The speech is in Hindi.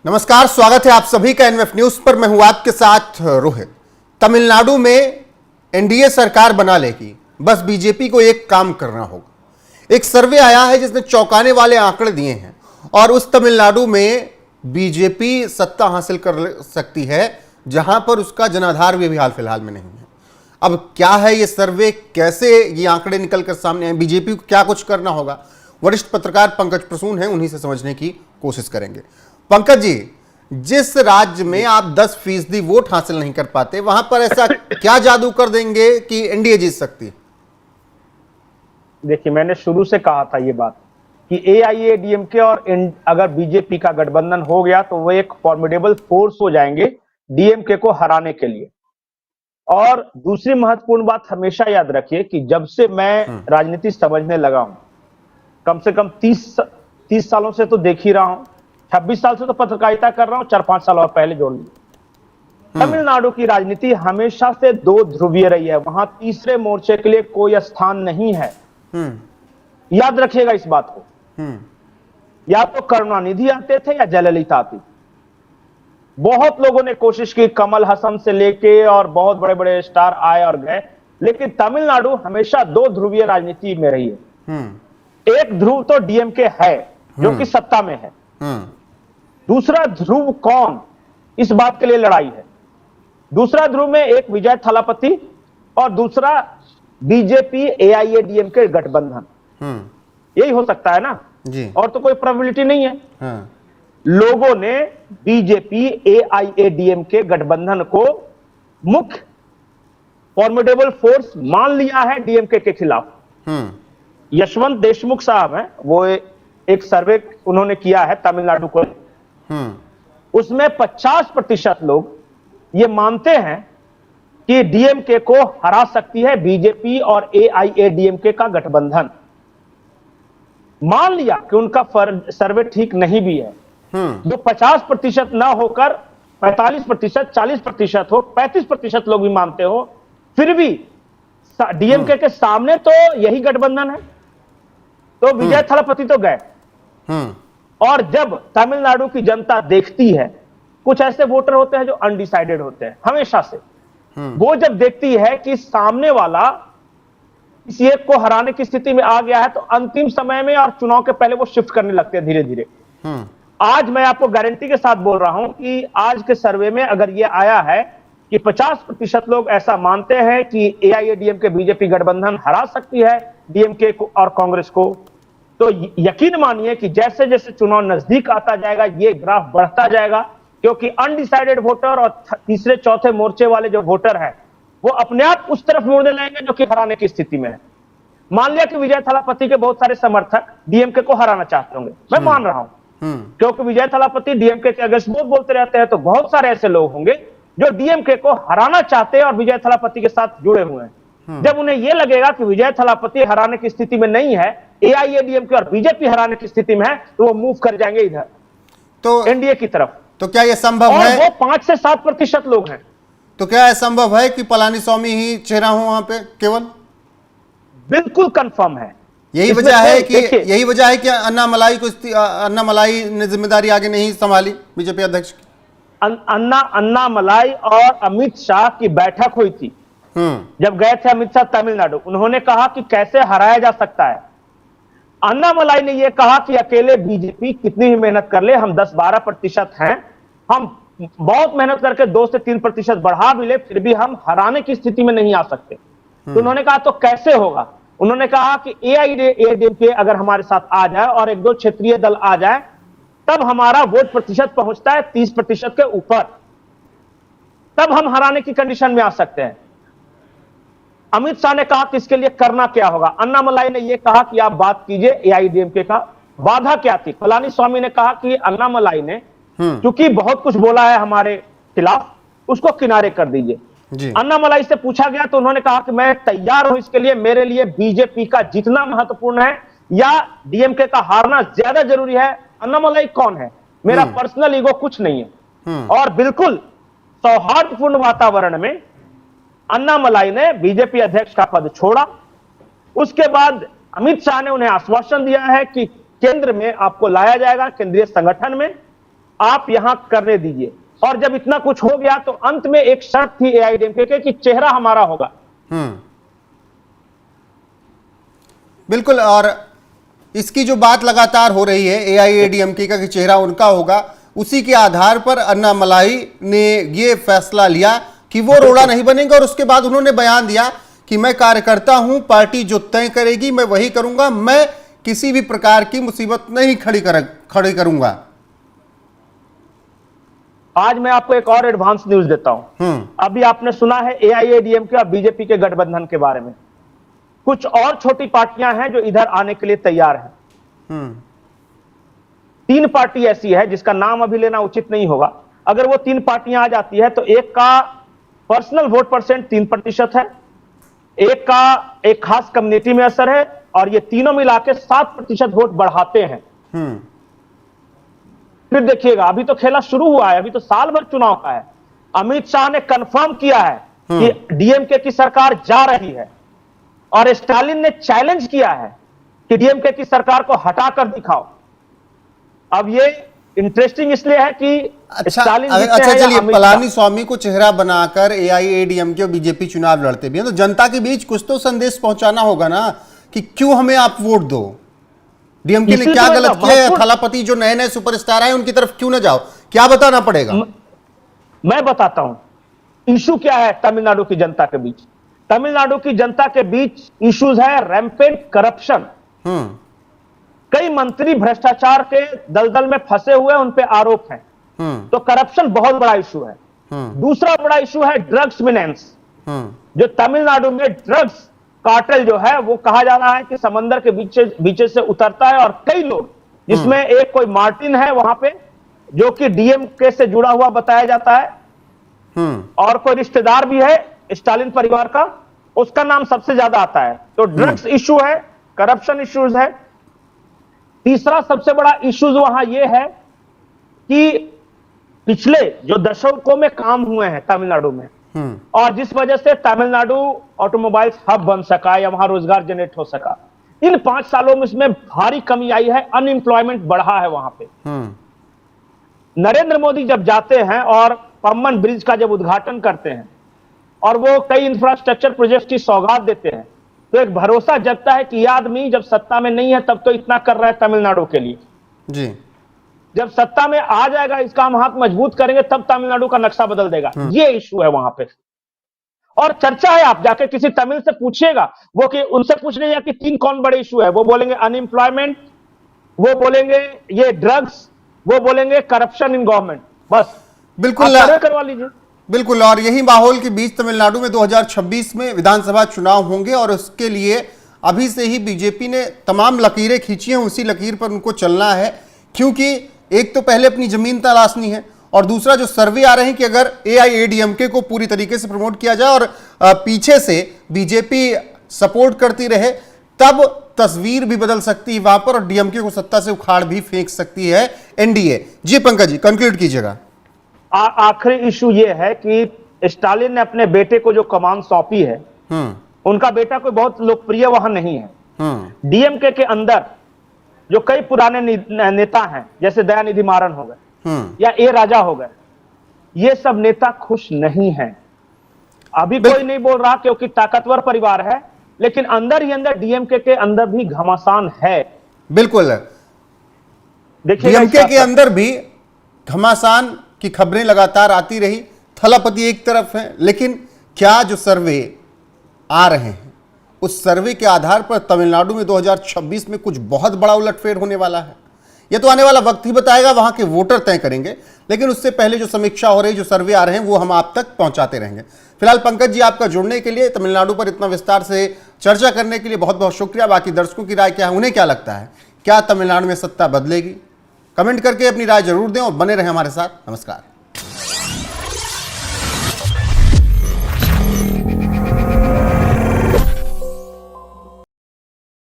नमस्कार, स्वागत है आप सभी का एनएफ न्यूज पर। मैं हूं आपके साथ रोहित। तमिलनाडु में एनडीए सरकार बना लेगी, बस बीजेपी को एक काम करना होगा। एक सर्वे आया है जिसने चौंकाने वाले आंकड़े दिए हैं और उस तमिलनाडु में बीजेपी सत्ता हासिल कर सकती है जहां पर उसका जनाधार भी अभी हाल फिलहाल में नहीं है। अब क्या है ये सर्वे, कैसे ये आंकड़े निकल कर सामने आए, बीजेपी को क्या कुछ करना होगा, वरिष्ठ पत्रकार पंकज प्रसून हैं, उन्हीं से समझने की कोशिश करेंगे। पंकज जी, जिस राज्य में आप 10% वोट हासिल नहीं कर पाते, वहां पर ऐसा क्या जादू कर देंगे कि एनडीए जीत सकती है? देखिए, मैंने शुरू से कहा था ये बात कि एआईएडीएमके और अगर बीजेपी का गठबंधन हो गया तो वो एक फॉर्मिडेबल फोर्स हो जाएंगे डीएमके को हराने के लिए। और दूसरी महत्वपूर्ण बात हमेशा याद रखिए कि जब से मैं राजनीति समझने लगा हूं, कम से कम 30 सालों से तो देख ही रहा हूं, 26 साल से तो पत्रकारिता कर रहा हूं, 4-5 साल और पहले जोड़ ली। तमिलनाडु की राजनीति हमेशा से दो ध्रुवीय रही है, वहां तीसरे मोर्चे के लिए कोई स्थान नहीं है। याद रखिएगा इस बात को। या तो करुणानिधि आते थे या जयललिता आती। बहुत लोगों ने कोशिश की, कमल हसन से लेके और बहुत बड़े बड़े स्टार आए और गए, लेकिन तमिलनाडु हमेशा दो ध्रुवीय राजनीति में रही है। एक ध्रुव तो डीएमके है जो कि सत्ता में है, दूसरा ध्रुव कौन, इस बात के लिए लड़ाई है। दूसरा ध्रुव में एक विजय थालापति और दूसरा बीजेपी एआईएडीएमके गठबंधन, यही हो सकता है ना जी। और तो कोई प्रोबेबिलिटी नहीं है। लोगों ने बीजेपी एआईएडीएमके गठबंधन को मुख्य फॉर्मिडेबल फोर्स मान लिया है डीएमके के खिलाफ। यशवंत देशमुख साहब हैं, वो एक सर्वे उन्होंने किया है तमिलनाडु को, उसमें 50% लोग ये मानते हैं कि डीएमके को हरा सकती है बीजेपी और एआईएडीएमके का गठबंधन। मान लिया कि उनका सर्वे ठीक नहीं भी है, जो 50% ना होकर 45%, 40% हो, 35% लोग भी मानते हो, फिर भी डीएमके के सामने तो यही गठबंधन है। तो विजय थालापति तो गए। और जब तमिलनाडु की जनता देखती है, कुछ ऐसे वोटर होते हैं जो अनडिसाइडेड होते हैं हमेशा से, वो जब देखती है कि सामने वाला किसी एक को हराने की स्थिति में आ गया है, तो अंतिम समय में और चुनाव के पहले वो शिफ्ट करने लगते हैं धीरे धीरे। आज मैं आपको गारंटी के साथ बोल रहा हूं कि आज के सर्वे में अगर ये आया है कि 50% लोग ऐसा मानते हैं कि एआईएडीएमके बीजेपी गठबंधन हरा सकती है डीएमके को और कांग्रेस को, तो यकीन मानिए कि जैसे जैसे चुनाव नजदीक आता जाएगा ये ग्राफ बढ़ता जाएगा, क्योंकि अनडिसाइडेड वोटर और तीसरे चौथे मोर्चे वाले जो वोटर हैं वो अपने आप उस तरफ मुड़ने लगेंगे जो कि हराने की स्थिति में है। मान लिया कि विजय थालापति के बहुत सारे समर्थक डीएमके को हराना चाहते होंगे, मैं मान रहा हूं, क्योंकि विजय थालापति डीएमके के अगेंस्ट बहुत बोलते रहते हैं, तो बहुत सारे ऐसे लोग होंगे जो डीएमके को हराना चाहते हैं और विजय थालापति के साथ जुड़े हुए हैं। जब उन्हें यह लगेगा कि विजय थालापति हराने की स्थिति में नहीं है, एआईएडीएमके और बीजेपी हराने की स्थिति में है, तो वो मूव कर जाएंगे इधर, तो एनडीए की तरफ। तो क्या यह संभव है? वो 5 से 7% लोग हैं। तो क्या यह संभव है कि पलानीस्वामी ही चेहरा हो वहां पे केवल? बिल्कुल कंफर्म है। यही वजह है कि अन्नामलाई ने जिम्मेदारी आगे नहीं संभाली बीजेपी अध्यक्ष की। अन्नामलाई और अमित शाह की बैठक हुई थी जब गए थे अमित शाह तमिलनाडु, उन्होंने कहा कि कैसे हराया जा सकता है। अन्नामलाई ने यह कहा कि अकेले बीजेपी कितनी ही मेहनत कर ले, हम 10-12% हैं, हम बहुत मेहनत करके 2 से 3% बढ़ा भी ले, फिर भी हम हराने की स्थिति में नहीं आ सकते। तो उन्होंने कहा तो कैसे होगा? उन्होंने कहा कि एआईएडीएमके अगर हमारे साथ आ जाए और 1-2 क्षेत्रीय दल आ जाए, तब हमारा वोट प्रतिशत पहुंचता है 30% के ऊपर, तब हम हराने की कंडीशन में आ सकते हैं। अमित शाह ने कहा कि इसके लिए करना क्या होगा। अन्नामलाई ने यह कहा कि आप बात कीजिए एआईएडीएमके का। बाधा क्या थी? पलानीस्वामी ने कहा कि अन्नामलाई ने क्योंकि बहुत कुछ बोला है हमारे खिलाफ, उसको किनारे कर दीजिए। अन्नामलाई से पूछा गया तो उन्होंने कहा कि मैं तैयार हूं इसके लिए, मेरे लिए बीजेपी का जीतना महत्वपूर्ण है या डीएमके का हारना ज्यादा जरूरी है। अन्नामलाई कौन है? मेरा पर्सनल ईगो कुछ नहीं है। और बिल्कुल सौहार्दपूर्ण वातावरण में अन्नामलाई ने बीजेपी अध्यक्ष का पद छोड़ा। उसके बाद अमित शाह ने उन्हें आश्वासन दिया है कि केंद्र में आपको लाया जाएगा, केंद्रीय संगठन में, आप यहां करने दीजिए। और जब इतना कुछ हो गया तो अंत में एक शर्त थी एआईएडीएमके के कि चेहरा हमारा होगा। बिल्कुल। और इसकी जो बात लगातार हो रही है एआईएडीएमके का कि चेहरा उनका होगा, उसी के आधार पर अन्नामलाई ने ये फैसला लिया कि वो रोड़ा नहीं बनेंगे। और उसके बाद उन्होंने बयान दिया कि मैं कार्यकर्ता हूं, पार्टी जो तय करेगी मैं वही करूंगा, मैं किसी भी प्रकार की मुसीबत नहीं खड़ी करूंगा। आज मैं आपको एक और एडवांस न्यूज देता हूं। अभी आपने सुना है एआईएडीएमके और बीजेपी के गठबंधन के बारे में। कुछ और छोटी पार्टियां हैं जो इधर आने के लिए तैयार हैं। 3 पार्टी ऐसी है जिसका नाम अभी लेना उचित नहीं होगा। अगर वो 3 पार्टियां आ जाती है तो एक का पर्सनल वोट परसेंट 3% है, एक का एक खास कम्युनिटी में असर है, और ये तीनों मिला के 7% वोट बढ़ाते हैं। फिर देखिएगा, अभी तो खेला शुरू हुआ है, अभी तो साल भर चुनाव का है। अमित शाह ने कंफर्म किया है कि डीएमके की सरकार जा रही है, और स्टालिन ने चैलेंज किया है कि डीएमके की सरकार को हटाकर दिखाओ। अब ये इंटरेस्टिंग इसलिए है कि अच्छा स्टालिन चलिए, पलानीस्वामी को चेहरा बनाकर एआईएडीएमके और बीजेपी चुनाव लड़ते भी हैं, तो जनता के बीच कुछ तो संदेश पहुंचाना होगा ना कि क्यों हमें आप वोट दो। डीएमके ने क्या गलत किया है? थलापति जो नए नए सुपरस्टार आए उनकी तरफ क्यों ना जाओ? क्या बताना पड़ेगा? मैं बताता हूं इशू क्या है तमिलनाडु की जनता के बीच। तमिलनाडु की जनता के बीच इश्यूज है रैम्पेंट करप्शन। कई मंत्री भ्रष्टाचार के दलदल में फंसे हुए, उन पे आरोप हैं। तो करप्शन बहुत बड़ा इशू है। दूसरा बड़ा इशू है ड्रग्स मिनेंस। जो तमिलनाडु में ड्रग्स कार्टेल जो है वो कहा जा रहा है कि समंदर के बीचे से उतरता है, और कई लोग, जिसमें एक कोई मार्टिन है वहां पे जो कि डीएमके से जुड़ा हुआ बताया जाता है, और कोई रिश्तेदार भी है स्टालिन परिवार का, उसका नाम सबसे ज्यादा आता है। तो ड्रग्स इशू है, करप्शन इश्यूज है। तीसरा सबसे बड़ा इश्यूज वहां यह है कि पिछले जो दशकों में काम हुए हैं तमिलनाडु में, और जिस वजह से तमिलनाडु ऑटोमोबाइल्स हब बन सका या वहां रोजगार जनरेट हो सका, इन 5 सालों में इसमें भारी कमी आई है। अनएम्प्लॉयमेंट बढ़ा है वहां पे। नरेंद्र मोदी जब जाते हैं और पम्बन ब्रिज का जब उद्घाटन करते हैं और वो कई इंफ्रास्ट्रक्चर प्रोजेक्ट की सौगात देते हैं, तो एक भरोसा जगता है कि यह आदमी जब सत्ता में नहीं है तब तो इतना कर रहा है तमिलनाडु के लिए जी, जब सत्ता में आ जाएगा इसका हम हाथ मजबूत करेंगे तब तमिलनाडु का नक्शा बदल देगा। ये इशू है वहां पे, और चर्चा है। आप जाके किसी तमिल से पूछिएगा, वो कि उनसे पूछ लीजिएगा कि 3 कौन बड़े इशू है, वो बोलेंगे अनएम्प्लॉयमेंट, वो बोलेंगे ये ड्रग्स, वो बोलेंगे करप्शन इन गवर्नमेंट। बस बिल्कुल करवा लीजिए। बिल्कुल। और यही माहौल के बीच तमिलनाडु में 2026 में विधानसभा चुनाव होंगे, और उसके लिए अभी से ही बीजेपी ने तमाम लकीरें खींची हैं। उसी लकीर पर उनको चलना है, क्योंकि एक तो पहले अपनी जमीन तलाशनी है, और दूसरा जो सर्वे आ रहे हैं कि अगर एआईएडीएमके को पूरी तरीके से प्रमोट किया जाए और पीछे से बीजेपी सपोर्ट करती रहे, तब तस्वीर भी बदल सकती है वहां पर, और डीएमके को सत्ता से उखाड़ भी फेंक सकती है एनडीए। जी पंकज जी, कंक्लूड कीजिएगा। आखिरी इशू ये है कि स्टालिन ने अपने बेटे को जो कमान सौंपी है, उनका बेटा कोई बहुत लोकप्रिय वहां नहीं है। डीएमके के अंदर जो कई पुराने नेता हैं, जैसे दयानिधि मारन हो गए या ए राजा हो गए, ये सब नेता खुश नहीं हैं। अभी कोई नहीं बोल रहा क्योंकि ताकतवर परिवार है, लेकिन अंदर ही अंदर डीएमके के अंदर भी घमासान है। बिल्कुल, डीएमके के अंदर भी घमासान की खबरें लगातार आती रही। थलापति एक तरफ है, लेकिन क्या जो सर्वे आ रहे हैं उस सर्वे के आधार पर तमिलनाडु में 2026 में कुछ बहुत बड़ा उलटफेर होने वाला है? यह तो आने वाला वक्त ही बताएगा, वहां के वोटर तय करेंगे। लेकिन उससे पहले जो समीक्षा हो रही, जो सर्वे आ रहे हैं, वो हम आप तक पहुंचाते रहेंगे। फिलहाल पंकज जी, आपका जुड़ने के लिए, तमिलनाडु पर इतना विस्तार से चर्चा करने के लिए बहुत बहुत शुक्रिया। बाकी दर्शकों की राय क्या है, उन्हें क्या लगता है, क्या तमिलनाडु में सत्ता बदलेगी? कमेंट करके अपनी राय जरूर दें और बने रहें हमारे साथ। नमस्कार।